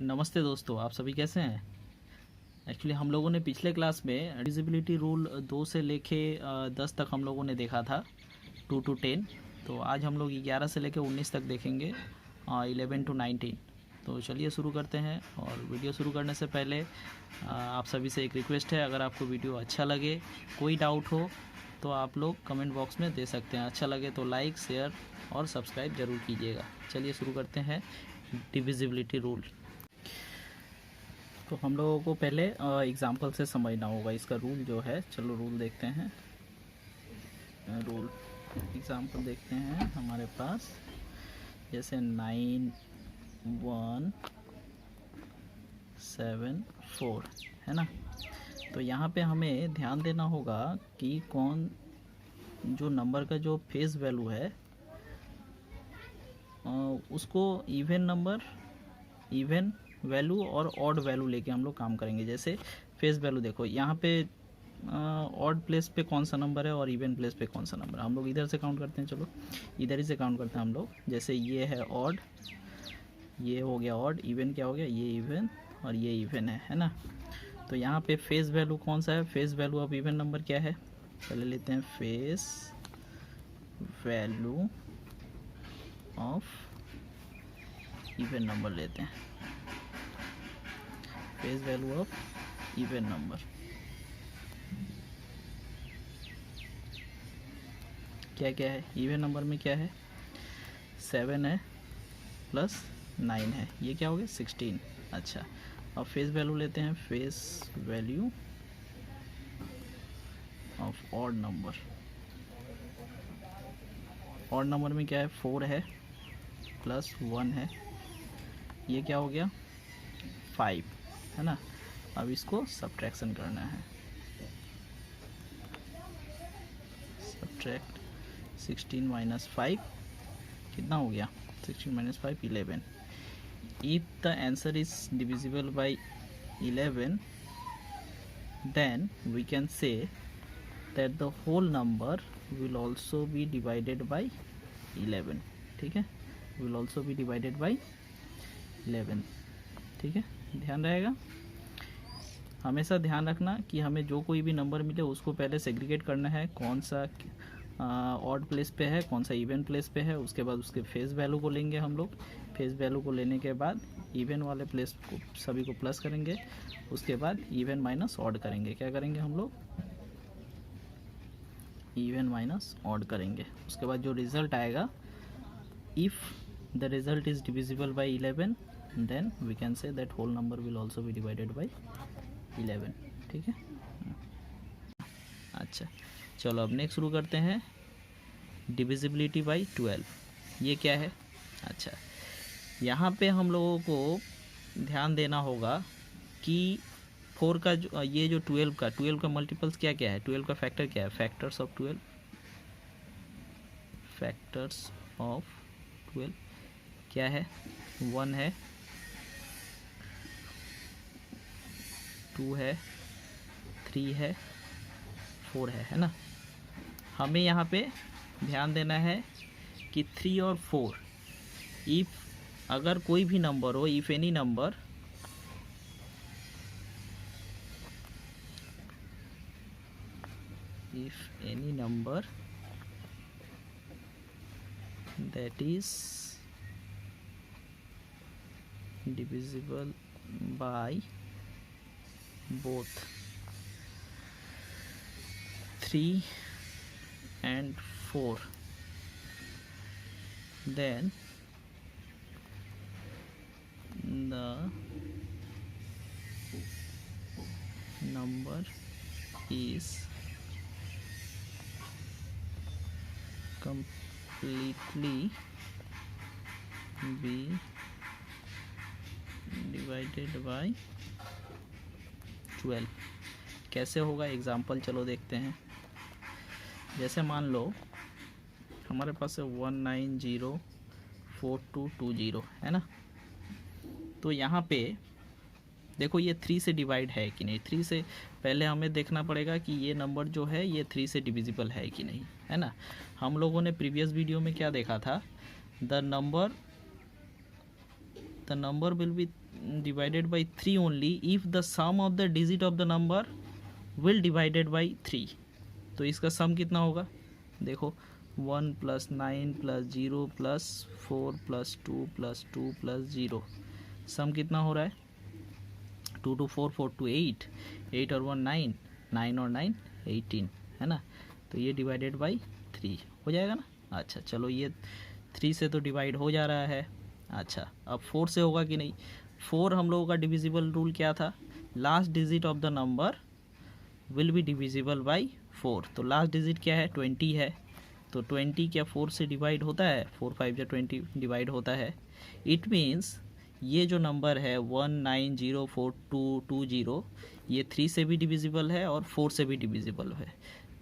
नमस्ते दोस्तों, आप सभी कैसे हैं। एक्चुअली हम लोगों ने पिछले क्लास में डिविजिबिलिटी रूल 2 से लेके 10 तक हम लोगों ने देखा था, 2 to 10। तो आज हम लोग 11 से लेके 19 तक देखेंगे, 11 to 19। तो चलिए शुरू करते हैं। और वीडियो शुरू करने से पहले आप सभी से एक रिक्वेस्ट है, अगर आपको वीडियो अच्छा लगे, कोई डाउट हो तो आप लोग कमेंट बॉक्स में दे सकते हैं। अच्छा लगे तो लाइक, शेयर और सब्सक्राइब ज़रूर कीजिएगा। चलिए शुरू करते हैं डिविजिबिलिटी रूल। तो हम लोगों को पहले एग्जांपल से समझना होगा इसका रूल जो है। चलो रूल देखते हैं। रूल एग्जांपल देखते हैं हमारे पास, जैसे 9174 है ना। तो यहाँ पे हमें ध्यान देना होगा कि कौन जो नंबर का जो फेस वैल्यू है उसको इवन नंबर, इवन वैल्यू और ऑड वैल्यू लेके हम लोग काम करेंगे। जैसे फेस वैल्यू देखो, यहाँ पे ऑड प्लेस पे कौन सा नंबर है और इवन प्लेस पे कौन सा नंबर है। हम लोग इधर से काउंट करते हैं, चलो इधर ही से काउंट करते हैं हम लोग। जैसे ये है ऑड, ये हो गया ऑड, इवन क्या हो गया, ये इवन और ये इवन है ना। तो यहाँ पे फेस वैल्यू कौन सा है, face value of even number क्या है। पहले लेते हैं face value of even number, लेते हैं face value of even number. क्या क्या है इवन नंबर में, क्या है 7 है प्लस 9 है, ये क्या हो गया 16। अच्छा, अब फेस वैल्यू लेते हैं, face value of odd number. Odd number में क्या है 4 है प्लस 1 है, ये क्या हो गया 5 है ना। अब इसको सब्ट्रैक्शन करना है। सब्ट्रैक्ट 16 माइनस 5 कितना हो गया, 16 minus 5 11। If the answer is divisible by 11 then we can say that the whole number will also be divided by 11। ठीक है, will also be divided by 11। ठीक है, ध्यान रहेगा। हमेशा ध्यान रखना कि हमें जो कोई भी नंबर मिले उसको पहले सेग्रीगेट करना है, कौन सा ऑड प्लेस पे है, कौन सा इवन प्लेस पे है। उसके बाद उसके फेस वैल्यू को लेंगे हम लोग। फेस वैल्यू को लेने के बाद इवन वाले प्लेस को सभी को प्लस करेंगे। उसके बाद इवन माइनस ऑड करेंगे। क्या करेंगे हम लोग, इवन माइनस ऑड करेंगे। उसके बाद जो रिजल्ट आएगा, if the result is divisible by 11 then we can say that whole number will also be divided by 11। ठीक है, अच्छा चलो अब नेक्स्ट शुरू करते हैं, डिविजिबिलिटी बाय 12। ये क्या है, अच्छा यहाँ पे हम लोगों को ध्यान देना होगा कि 4 का जो ये जो 12 का मल्टीपल्स क्या क्या है, 12 का फैक्टर क्या है, फैक्टर्स ऑफ 12, फैक्टर्स ऑफ 12 क्या है, 1 है, 2 है, 3 है, 4 है ना। हमें यहाँ पे ध्यान देना है कि 3 और 4, इफ अगर कोई भी नंबर हो, if any number that is divisible by both 3 and 4, then the number is completely be divided by 12। कैसे होगा एग्जाम्पल चलो देखते हैं। जैसे मान लो हमारे पास है 1904220 है ना। तो यहाँ पे देखो ये 3 से डिवाइड है कि नहीं। 3 से पहले हमें देखना पड़ेगा कि ये नंबर जो है ये 3 से डिविजिबल है कि नहीं, है ना। हम लोगों ने प्रीवियस वीडियो में क्या देखा था, the number will be divided by 3 only if the sum of the digit of the number will divided by 3. तो इसका सम कितना होगा, देखो 1 plus 9 plus 0 plus 4 plus 2 plus 2 plus 0, सम कितना हो रहा है 2 2 4 4 2 8, 8 और 1 9, 9 और 9 18 है ना. तो ये डिवाइडेड बाई 3 हो जाएगा ना. अच्छा चलो ये 3 से तो डिवाइड हो जा रहा है. अच्छा अब 4 से होगा कि नहीं. 4 हम लोगों का डिविजिबल रूल क्या था, last digit of the number will be divisible by 4. तो लास्ट डिजिट क्या है 20 है, तो 20 क्या 4 से डिवाइड होता है, 4 5 या 20 डिवाइड होता है. इट मीन्स ये जो नंबर है 19042220 ये 3 से भी डिविजिबल है और 4 से भी डिविजिबल है.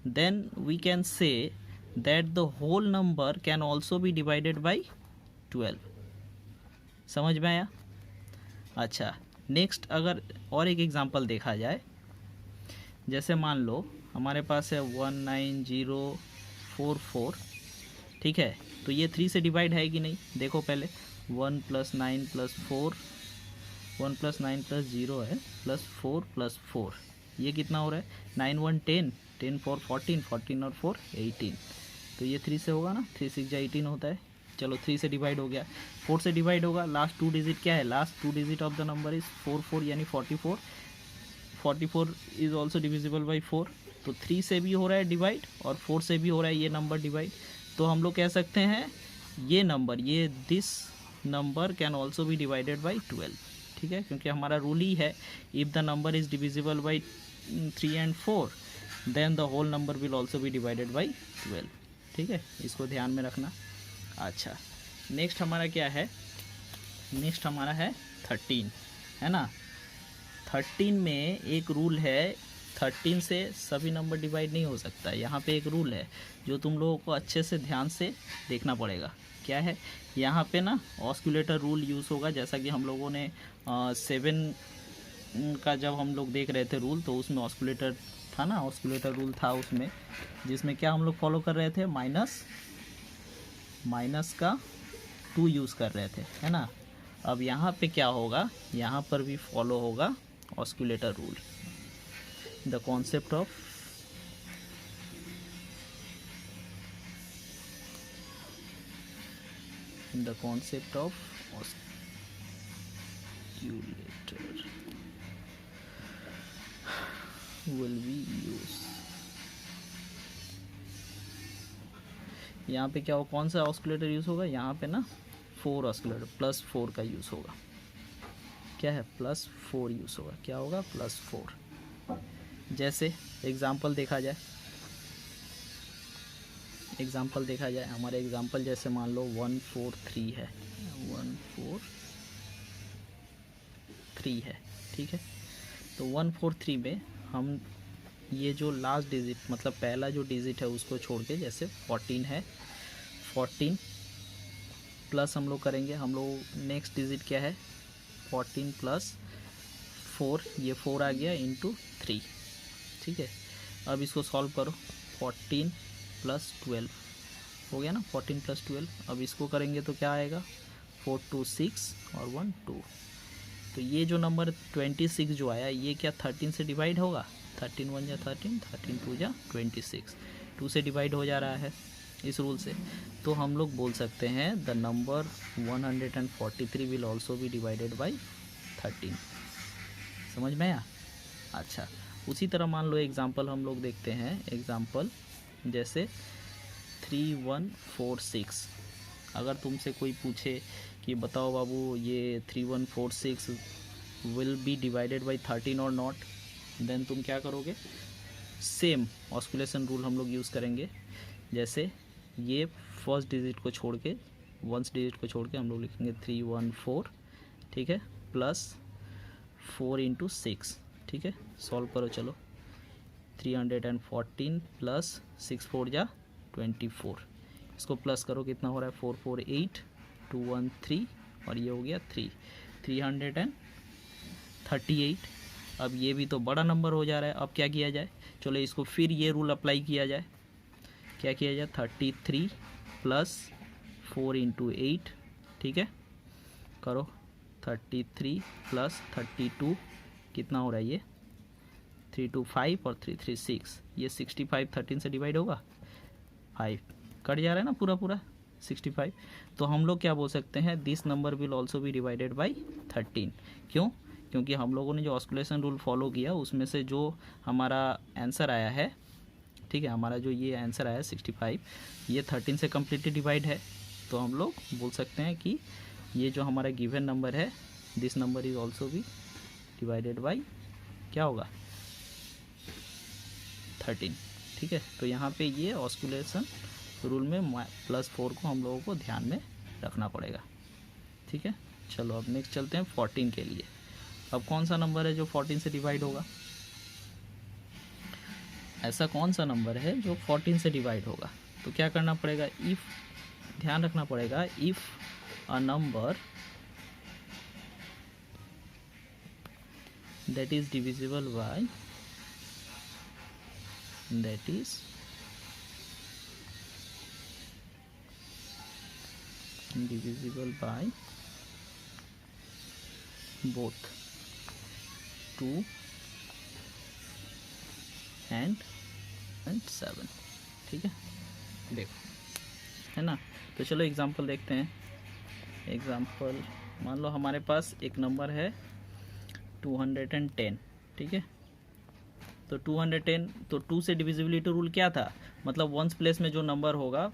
Then we can say that the whole number can also be divided by 12. समझ में आया. अच्छा नेक्स्ट अगर और एक एग्जांपल देखा जाए, जैसे मान लो हमारे पास है 19044, ठीक है. तो ये 3 से डिवाइड है कि नहीं, देखो पहले 1 प्लस 9 प्लस 4, 1 प्लस 9 प्लस 0 है प्लस 4 प्लस 4, ये कितना हो रहा है 9 1 10, 10 4 14, 14 और 4 18. तो ये 3 से होगा ना, 3 6 18 होता है. चलो 3 से डिवाइड हो गया, 4 से डिवाइड होगा. लास्ट 2 डिजिट क्या है, last 2 digit of the number is 4 4 यानी 44. 44 इज ऑल्सो डिविजिबल बाई 4. तो 3 से भी हो रहा है डिवाइड और 4 से भी हो रहा है ये नंबर डिवाइड. तो हम लोग कह सकते हैं ये नंबर, ये this number can also be divided by 12. ठीक है, क्योंकि हमारा रूल ही है if the number is divisible by 3 and 4 then the whole number will also be divided by 12. ठीक है, इसको ध्यान में रखना. अच्छा नेक्स्ट हमारा क्या है, नेक्स्ट हमारा है 13 है ना. 13 में एक रूल है, 13 से सभी नंबर डिवाइड नहीं हो सकता. यहाँ पे एक रूल है जो तुम लोगों को अच्छे से ध्यान से देखना पड़ेगा. क्या है, यहाँ पे ना ऑस्कुलेटर रूल यूज़ होगा. जैसा कि हम लोगों ने 7 का जब हम लोग देख रहे थे रूल, तो उसमें ऑस्कुलेटर था ना, ऑस्कुलेटर रूल था उसमें, जिसमें क्या हम लोग फॉलो कर रहे थे, माइनस का 2 यूज़ कर रहे थे है ना. अब यहाँ पे क्या होगा, यहाँ पर भी फॉलो होगा osculator rule. The concept of oscillator will be used. यहाँ पे क्या हो, कौन सा ऑस्कुलेटर यूज़ होगा, यहाँ पे ना 4 ऑस्कुलेटर +4 का यूज़ होगा. क्या है, +4 यूज़ होगा. क्या होगा, +4. जैसे एग्जाम्पल देखा जाए, हमारे एग्जाम्पल जैसे मान लो 143 है, 143 है. ठीक है, तो 143 में हम ये जो लास्ट डिजिट मतलब पहला जो डिजिट है उसको छोड़ के, जैसे 14 है, 14 प्लस हम लोग करेंगे, हम लोग नेक्स्ट डिजिट क्या है 14 प्लस 4, ये 4 आ गया इंटू 3. ठीक है, अब इसको सॉल्व करो, 14 प्लस 12 हो गया ना, 14 प्लस 12. अब इसको करेंगे तो क्या आएगा, 4 2 6 और 1 2. तो ये जो नंबर 26 जो आया, ये क्या 13 से डिवाइड होगा, 13 1 या 13, 13 2 या 26, 2 से डिवाइड हो जा रहा है इस रूल से. तो हम लोग बोल सकते हैं the number 143 will also be divided by 13. समझ में आया. अच्छा उसी तरह मान लो एग्जाम्पल हम लोग देखते हैं, एग्जाम्पल जैसे 3146. अगर तुमसे कोई पूछे कि बताओ बाबू ये 3146 विल बी डिवाइडेड बाई 13 और नॉट, देन तुम क्या करोगे, सेम ऑस्कुलेशन रूल हम लोग यूज़ करेंगे. जैसे ये फर्स्ट डिजिट को छोड़ के, वंस डिजिट को छोड़ के हम लोग लिखेंगे 314. ठीक है, प्लस 4 इंटू 6. ठीक है, सॉल्व करो. चलो 314 प्लस 6 4 जा 24. इसको प्लस करो, कितना हो रहा है 4 4 8 2 1 3 और ये हो गया 338. अब ये भी तो बड़ा नंबर हो जा रहा है. अब क्या किया जाए, चलो इसको फिर ये रूल अप्लाई किया जाए. क्या किया जाए, 33 प्लस 4 इंटू 8. ठीक है, करो 33 प्लस 32 कितना हो रहा है ये 325 और 336, ये 65 13 से डिवाइड होगा, 5 कट जा रहा है ना पूरा पूरा 65। तो हम लोग क्या बोल सकते हैं, this number will also be divided by 13। क्यों? क्योंकि हम लोगों ने जो ऑस्कुलेशन रूल फॉलो किया उसमें से जो हमारा आंसर आया है, ठीक है, हमारा जो ये आंसर आया 65, ये 13 से कम्प्लीटली डिवाइड है। तो हम लोग बोल सकते हैं कि ये जो हमारा गिवन नंबर है, this number is also be divided by क्या होगा 13। ठीक है, तो यहाँ पे ये ऑस्कुलेशन रूल में +4 को हम लोगों को ध्यान में रखना पड़ेगा। ठीक है, चलो अब नेक्स्ट चलते हैं 14 के लिए। अब कौन सा नंबर है जो 14 से डिवाइड होगा? ऐसा कौन सा नंबर है जो 14 से डिवाइड होगा? तो क्या करना पड़ेगा, इफ़, ध्यान रखना पड़ेगा, if a number that is divisible by both 2 and 7। ठीक है, देखो, है ना। तो चलो एग्जांपल देखते हैं। एग्जांपल, मान लो हमारे पास एक नंबर है 210। ठीक है, तो 210, तो 2 से डिविजिबिलिटी रूल क्या था, मतलब वंस प्लेस में जो नंबर होगा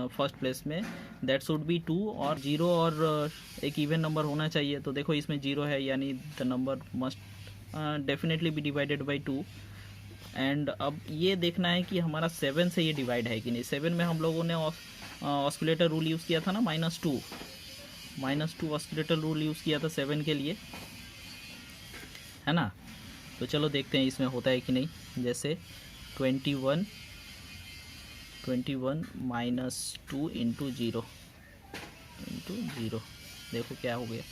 फर्स्ट प्लेस में, दैट शुड बी 2 और 0 और एक इवन नंबर होना चाहिए। तो देखो इसमें 0 है, यानी the number must definitely be divided by 2। And अब ये देखना है कि हमारा 7 से ये डिवाइड है कि नहीं। 7 में हम लोगों ने ऑस्कुलेटर रूल यूज़ किया था ना, -2 ऑस्कुलेटर रूल यूज़ किया था 7 के लिए, है ना। तो चलो देखते हैं इसमें होता है कि नहीं। जैसे 21 -2 इंटू 0, देखो क्या हो गया,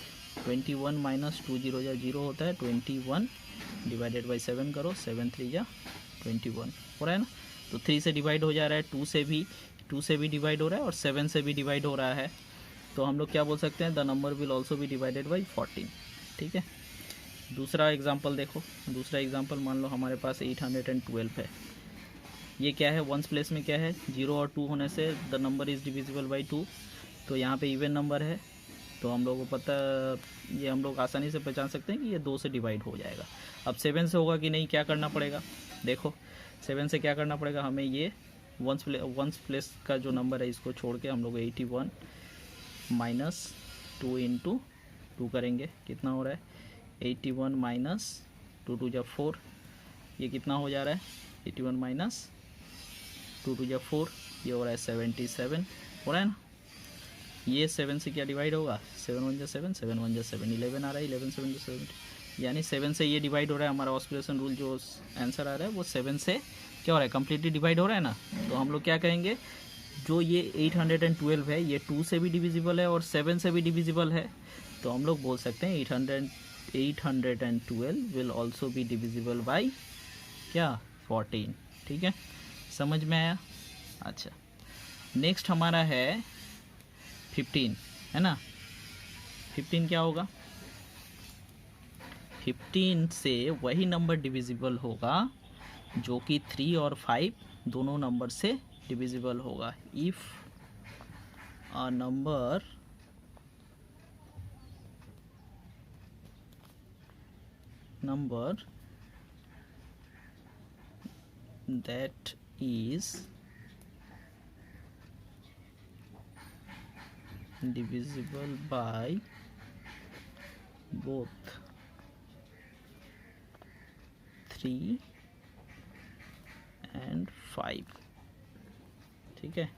21 - 2 0 या 0 होता है, 21 डिवाइडेड बाई 7 करो, 7 3 या 21 हो रहा है ना। तो 3 से डिवाइड हो जा रहा है, 2 से भी डिवाइड हो रहा है और 7 से भी डिवाइड हो रहा है। तो हम लोग क्या बोल सकते हैं, the number will also be divided by 14। ठीक है, दूसरा एग्जांपल देखो। दूसरा एग्जांपल मान लो हमारे पास 812 है। ये क्या है, वंस प्लेस में क्या है, 0 और 2 होने से the number is divisible by 2। तो यहाँ पे इवन नंबर है, तो हम लोग को पता, ये हम लोग आसानी से पहचान सकते हैं कि ये 2 से डिवाइड हो जाएगा। अब 7 से होगा कि नहीं, क्या करना पड़ेगा, देखो 7 से क्या करना पड़ेगा हमें, ये वंस प्लेस का जो नंबर है इसको छोड़ के हम लोग 81 - 2 इंटू 2 करेंगे, कितना हो रहा है 81 - 2 2 जा 4, ये कितना हो जा रहा है 81 - 2 2 जा 4, ये हो रहा है 77 हो रहा है ना। ये 7 से क्या डिवाइड होगा, 7 1 जा 7, 7 1 जा 7, 11 आ रहा है, 11 7 जा 70, यानी 7 से ये डिवाइड हो रहा है। हमारा ऑस्कुलेशन रूल जो आंसर आ रहा है वो 7 से क्या हो रहा है, कम्प्लीटली डिवाइड हो रहा है ना। तो हम लोग क्या कहेंगे, जो ये 812 है ये 2 से भी डिविजिबल है और 7 से भी डिविजिबल है। तो हम लोग बोल सकते हैं 812 will also be divisible by क्या 14। ठीक है, समझ में आया। अच्छा, नेक्स्ट हमारा है 15, है ना। 15 क्या होगा, 15 से वही नंबर डिविजिबल होगा जो कि 3 और 5 दोनों नंबर से डिविजिबल होगा। If a number that is divisible by both 3 and 5। ठीक है,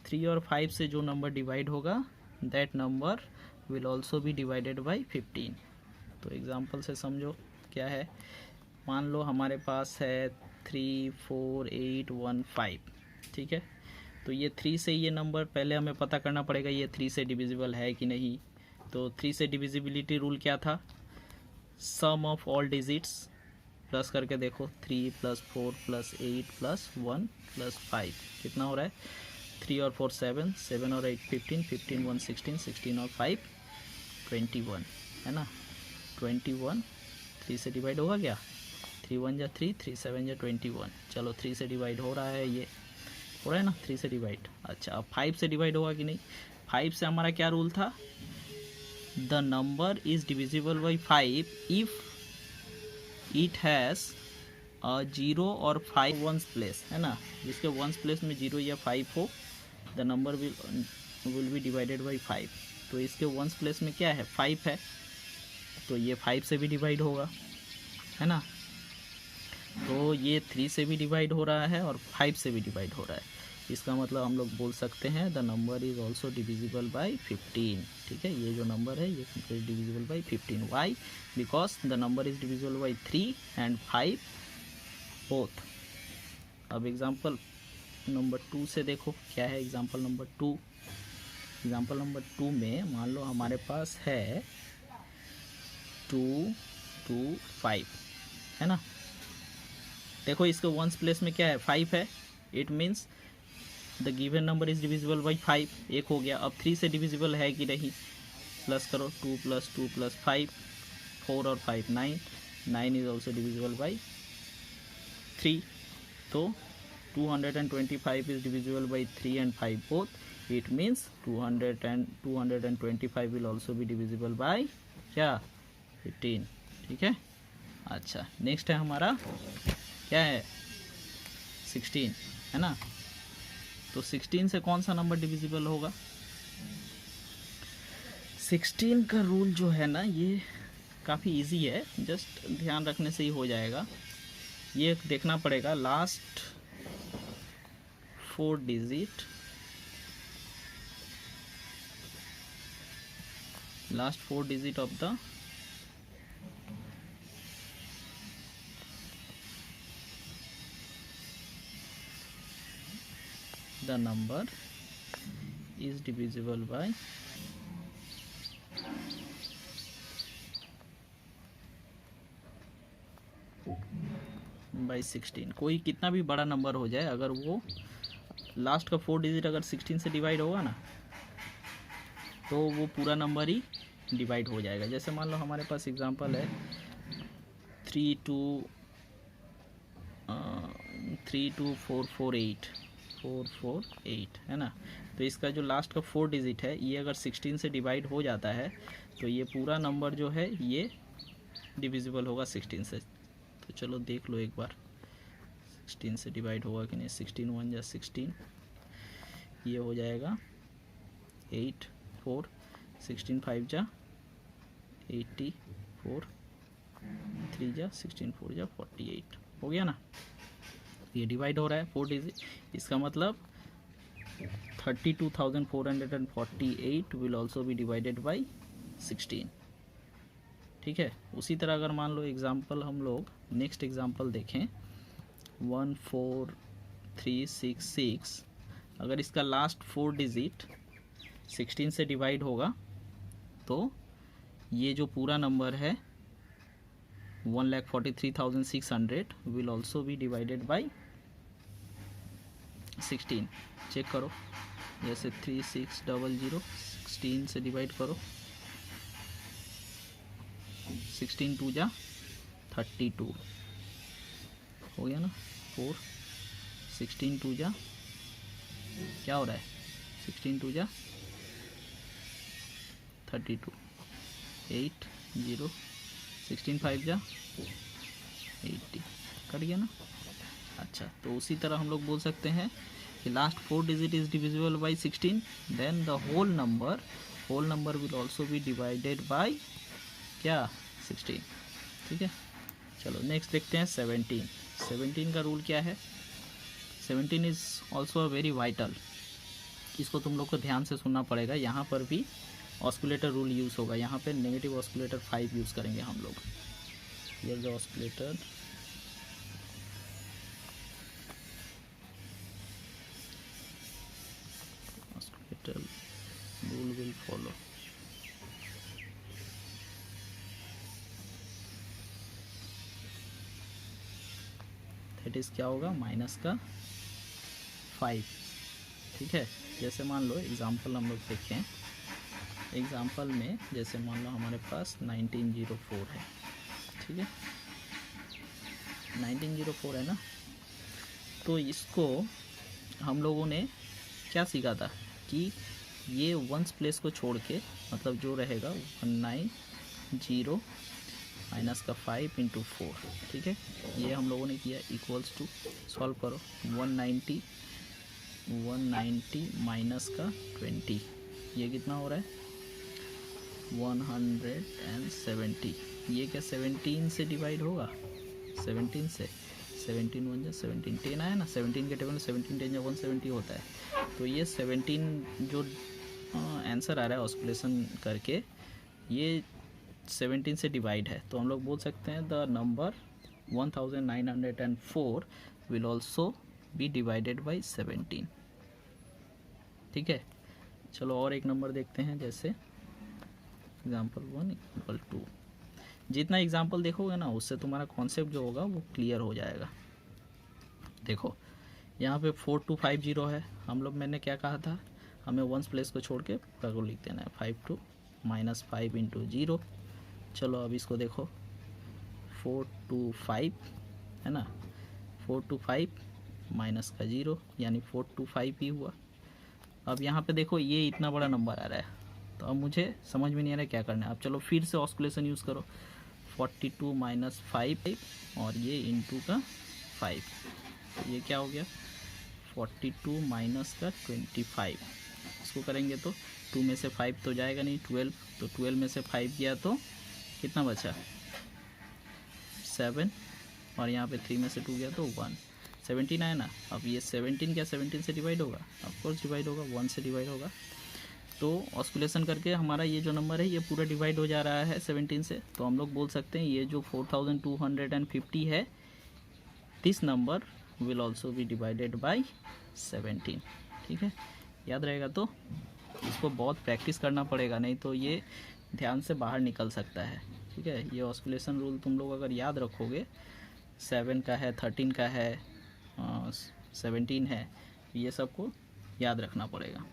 3 और 5 से जो नंबर डिवाइड होगा that number will also be divided by 15। तो एग्जाम्पल से समझो क्या है, मान लो हमारे पास है 3 4 8 1 5। ठीक है, तो ये 3 से ये नंबर पहले हमें पता करना पड़ेगा ये 3 से डिविजिबल है कि नहीं। तो 3 से डिविजिबिलिटी रूल क्या था, sum of all digits plus करके देखो, 3 + 4 + 8 + 1 + 5 कितना हो रहा है, 3 और 4 7, 7 और 8 15, 15 1 16, 16 और 5 21 है ना, 21 3 से डिवाइड होगा क्या, 3 1 जा 3, 3 7 जा 21, चलो 3 से डिवाइड हो रहा है, ये हो रहा है ना 3 से डिवाइड। अच्छा अब 5 से डिवाइड होगा कि नहीं, 5 से हमारा क्या रूल था, the number is divisible by 5 if it has 0 और 5 वंस प्लेस, है ना, जिसके वंस प्लेस में 0 या 5 हो, the number will be divided by 5। तो इसके वंस प्लेस में क्या है, 5 है, तो ये 5 से भी डिवाइड होगा, है ना, तो ये 3 से भी डिवाइड हो रहा है और 5 से भी डिवाइड हो रहा है। इसका मतलब हम लोग बोल सकते हैं the number is also divisible by 15। ठीक है, ये जो नंबर है ये divisible by 15। Why, because the number is divisible by 3 and 5 both. अब एग्जाम्पल नंबर 2 से देखो क्या है, एग्जाम्पल नंबर 2। एग्जाम्पल नंबर 2 में मान लो हमारे पास है 2 2 5, है ना, देखो इसके वंस प्लेस में क्या है, 5 है, it means the given number is divisible by 5, एक हो गया। अब 3 से डिविजिबल है कि नहीं, प्लस करो, 2 + 2 + 5, 4 और 5 9, 9 इज ऑल्सो डिविजिबल बाई 3, तो 225 is divisible by 3 and 5 both, it means 225 will also be divisible by क्या, 15। ठीक है, अच्छा नेक्स्ट है हमारा क्या है, 16, है ना, तो 16 से कौन सा नंबर डिविजिबल होगा, 16 का रूल जो है ना ये काफ़ी इजी है, जस्ट ध्यान रखने से ही हो जाएगा। ये देखना पड़ेगा last 4 digit, last 4 digit of the number is divisible by 16। कोई कितना भी बड़ा नंबर हो जाए, अगर वो लास्ट का 4 डिजिट अगर 16 से डिवाइड होगा ना, तो वो पूरा नंबर ही डिवाइड हो जाएगा। जैसे मान लो हमारे पास एग्जांपल है 32448 है ना, तो इसका जो लास्ट का 4 डिजिट है ये अगर 16 से डिवाइड हो जाता है तो ये पूरा नंबर जो है ये डिविजिबल होगा 16 से। तो चलो देख लो एक बार 16 से डिवाइड होगा कि नहीं, 16 1 जा 16, ये हो जाएगा 8 4, 16 5 जा 84, 3 जा 16 4 जा 48, हो गया ना, ये डिवाइड हो रहा है 4 डिजिट, इसका मतलब 32,448 will also be divided by 16। ठीक है, उसी तरह अगर मान लो एग्जाम्पल हम लोग नेक्स्ट एग्जाम्पल देखें 14366, अगर इसका लास्ट 4 डिजिट 16 से डिवाइड होगा तो ये जो पूरा नंबर है 1,43,600 will also be divided by 16। Check करो, जैसे 3600 16 से डिवाइड करो, 16 2 जा 32, हो गया ना, 4 16 2 जा क्या हो रहा है, 16 2 जा 32, 8 0, 16 5 जा 80, कट गया ना। अच्छा, तो उसी तरह हम लोग बोल सकते हैं कि last 4 digit is divisible by 16, then the whole number will also be divided by क्या, 16। ठीक है, चलो नेक्स्ट देखते हैं 17 का रूल क्या है। 17 is also a very vital, इसको तुम लोग को ध्यान से सुनना पड़ेगा। यहाँ पर भी ऑस्कुलेटर रूल यूज़ होगा, यहाँ पे नेगेटिव ऑस्कुलेटर 5 यूज़ करेंगे हम लोग। Here the osculator rule will follow। That is क्या होगा, माइनस का 5। ठीक है, जैसे मान लो एग्जांपल हम लोग देखें एग्जाम्पल में जैसे मान लो हमारे पास 1904 है, ठीक है, 1904 है ना। तो इसको हम लोगों ने क्या सीखा था कि ये वंस प्लेस को छोड़ के मतलब जो रहेगा 190 माइनस का 5 इंटू 4, ठीक है, ये हम लोगों ने किया इक्वल्स टू, सॉल्व करो, 190 माइनस का 20, ये कितना हो रहा है 170। ये क्या 17 से डिवाइड होगा, 17 से, 17 1 जा 17, 10 आया ना, 17 के टेबल में 17 10 जा 170 होता है। तो ये 17 जो आंसर आ रहा है ऑस्कुलेशन करके, ये 17 से डिवाइड है। तो हम लोग बोल सकते हैं the number 1904 will also be divided by 17, ठीक है। चलो और एक नंबर देखते हैं, जैसे एग्जाम्पल 1 इक्वल टू, जितना एग्जाम्पल देखोगे ना उससे तुम्हारा कॉन्सेप्ट जो होगा वो क्लियर हो जाएगा। देखो यहाँ पे 4250 है, हम लोग मैंने क्या कहा था, हमें वंस प्लेस को छोड़ के पूरा को लिख देना है, 52 माइनस 5 इंटू 0। चलो अब इसको देखो 425 है ना, 425 माइनस का 0 यानी 425 ही हुआ। अब यहाँ पे देखो ये इतना बड़ा नंबर आ रहा है, तो अब मुझे समझ में नहीं आ रहा है क्या करना है। अब चलो फिर से ऑस्कुलेशन यूज़ करो, 42 माइनस 5 और ये इंटू का 5, तो ये क्या हो गया 42 माइनस का 25। इसको करेंगे तो 2 में से 5 तो जाएगा नहीं, 12, तो 12 में से 5 गया तो कितना बचा 7, और यहाँ पे 3 में से 2 गया तो 1, 17 आया ना। अब ये 17 क्या 17 से डिवाइड होगा, ऑफकोर्स डिवाइड होगा, 1 से डिवाइड होगा। तो ऑस्कुलेशन करके हमारा ये जो नंबर है ये पूरा डिवाइड हो जा रहा है 17 से। तो हम लोग बोल सकते हैं ये जो 4250 है, this number will also be divided by 17, ठीक है, याद रहेगा। तो इसको बहुत प्रैक्टिस करना पड़ेगा, नहीं तो ये ध्यान से बाहर निकल सकता है, ठीक है। ये ऑस्कुलेशन रूल तुम लोग अगर याद रखोगे, 7 का है, 13 का है, 17 है, ये सबको याद रखना पड़ेगा।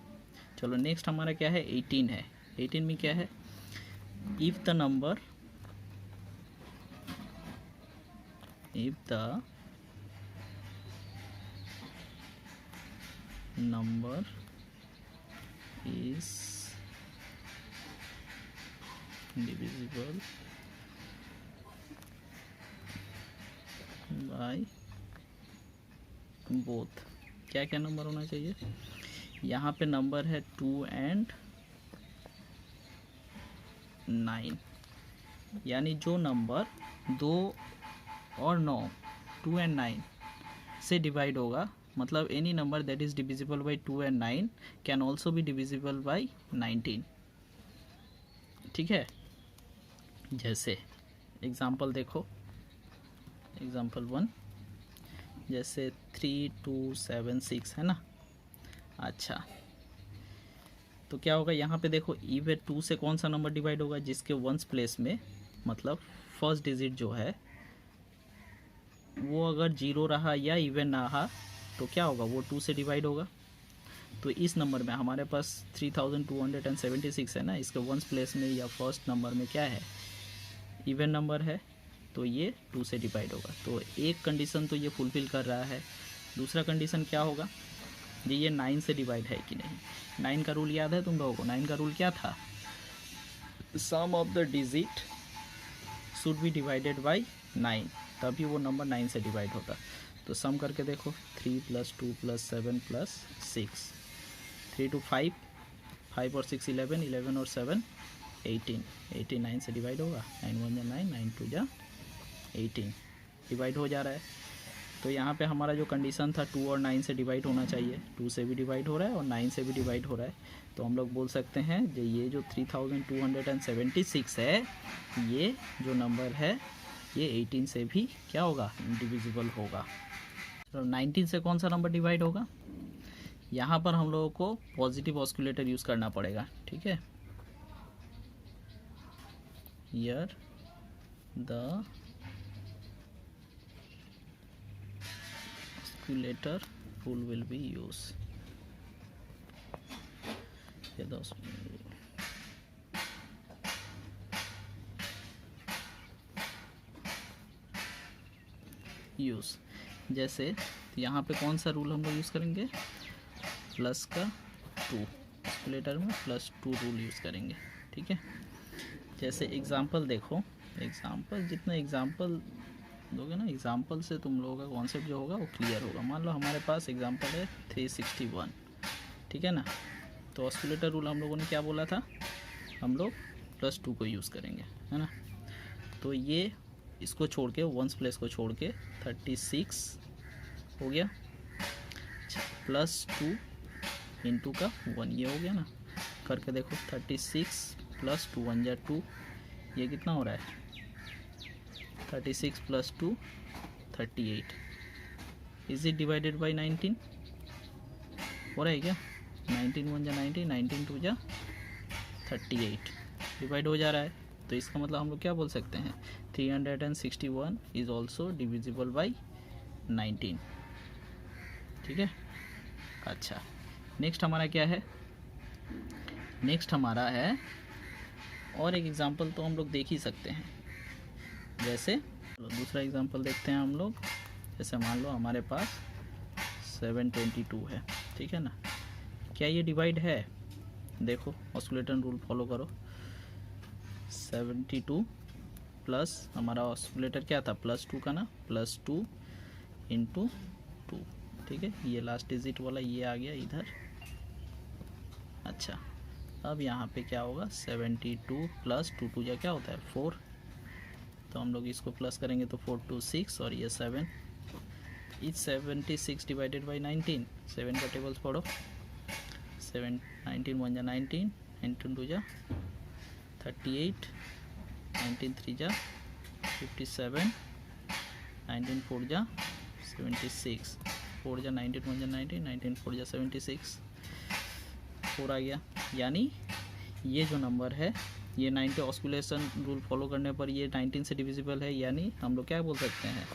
चलो नेक्स्ट हमारा क्या है 18 है। 18 में क्या है, if the number is divisible by both, क्या क्या नंबर होना चाहिए, यहाँ पे नंबर है 2 and 9, यानी जो नंबर 2 और 9, 2 and 9 से डिवाइड होगा, मतलब any number that is divisible by 2 and 9 can also be divisible by 19, ठीक है। जैसे एग्जाम्पल देखो, एग्जाम्पल 1 जैसे 3276 है ना। अच्छा तो क्या होगा यहाँ पे देखो, इवन 2 से कौन सा नंबर डिवाइड होगा, जिसके वंस प्लेस में मतलब फर्स्ट डिजिट जो है वो अगर 0 रहा या इवन ना रहा तो क्या होगा, वो 2 से डिवाइड होगा। तो इस नंबर में हमारे पास 3276 है ना, इसके वंस प्लेस में या फर्स्ट नंबर में क्या है, इवन नंबर है, तो ये 2 से डिवाइड होगा। तो एक कंडीशन तो ये फुलफिल कर रहा है। दूसरा कंडीशन क्या होगा, ये 9 से डिवाइड है कि नहीं। 9 का रूल याद है तुम लोगों को, 9 का रूल क्या था, sum of the digit should be divided by 9, तभी वो नंबर 9 से डिवाइड होता। तो सम करके देखो, 3 + 2 + 7 + 6, 3 to 5, 5 और 6 11, 11 और 7 18, 18 9 से डिवाइड होगा, 9 1 जा 9, 9 2 जा 18, डिवाइड हो जा रहा है। तो यहाँ पे हमारा जो कंडीशन था 2 और 9 से डिवाइड होना चाहिए, 2 से भी डिवाइड हो रहा है और 9 से भी डिवाइड हो रहा है। तो हम लोग बोल सकते हैं जो ये जो 3276 है, ये जो नंबर है ये 18 से भी क्या होगा, डिविजिबल होगा। तो 19 से कौन सा नंबर डिवाइड होगा, यहाँ पर हम लोगों को पॉजिटिव ऑस्कुलेटर यूज़ करना पड़ेगा, ठीक है। Here the osculator rule will be use, use. जैसे यहाँ पे कौन सा रूल हम लोग यूज़ करेंगे, प्लस का 2, ऑस्किलेटर में +2 रूल यूज़ करेंगे, ठीक है। जैसे एग्ज़ाम्पल देखो, एग्ज़ाम्पल जितना एग्ज़ाम्पल दोगे ना, एग्ज़ाम्पल से तुम लोगों का कॉन्सेप्ट जो होगा वो क्लियर होगा। मान लो हमारे पास एग्ज़ाम्पल है 361, ठीक है ना। तो ऑस्किलेटर रूल हम लोगों ने क्या बोला था, हम लोग +2 को यूज़ करेंगे, है ना। तो ये इसको छोड़ के, वंस प्लेस को छोड़ के 36 हो गया, +2 इंटू का 1, ये हो गया ना। करके देखो 36 + 2 1 = 2, ये कितना हो रहा है, 36 + 2 38। इज इट डिवाइडेड बाई 19 हो रहा है क्या, 19 1 = 19, 19 2 = 38, डिवाइड हो जा रहा है। तो इसका मतलब हम लोग क्या बोल सकते हैं, 361 इज़ ऑल्सो डिविजिबल बाई 19, ठीक है। अच्छा, नेक्स्ट हमारा क्या है, नेक्स्ट हमारा है और एक एग्जांपल तो हम लोग देख ही सकते हैं। जैसे दूसरा एग्जांपल देखते हैं हम लोग। जैसे मान लो हमारे पास 722 है, ठीक है ना। क्या ये डिवाइड है, देखो ऑस्किलेटर रूल फॉलो करो। 72 प्लस हमारा ऑस्किलेटर क्या था, +2 का ना, +2 इंटू 2, ठीक है। ये लास्ट डिजिट वाला ये आ गया इधर। अच्छा, अब यहाँ पे क्या होगा, 72 + 2 2 क्या होता है 4, तो हम लोग इसको प्लस करेंगे तो 4 2 6 और ये 7। इज 76 डिवाइडेड बाई 19, 7 का टेबल्स पढ़ो। 7 19 1 = 19, 19 2 = 38, 19 3 = 57, 19 4 = 76, 4 × 19 1 = 19, 19 4 = 76, 4 आ गया। यानी ये जो नंबर है ये 90 ऑस्किलेशन रूल फॉलो करने पर ये 19 से डिविजिबल है। यानी हम लोग क्या बोल सकते हैं,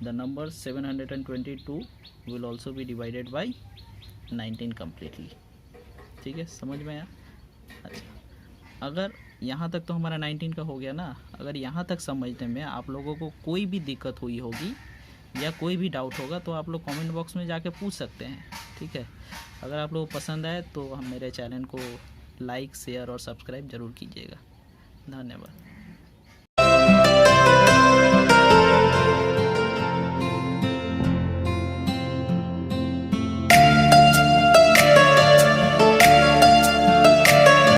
the number 722 will also be divided by 19 completely, ठीक है, समझ में आया। अच्छा, अगर यहाँ तक तो हमारा 19 का हो गया ना। अगर यहाँ तक समझने में आप लोगों को कोई भी दिक्कत हुई होगी या कोई भी डाउट होगा तो आप लोग कमेंट बॉक्स में जाके पूछ सकते हैं, ठीक है। अगर आप लोगों को पसंद आए तो हम मेरे चैनल को लाइक शेयर और सब्सक्राइब ज़रूर कीजिएगा। धन्यवाद।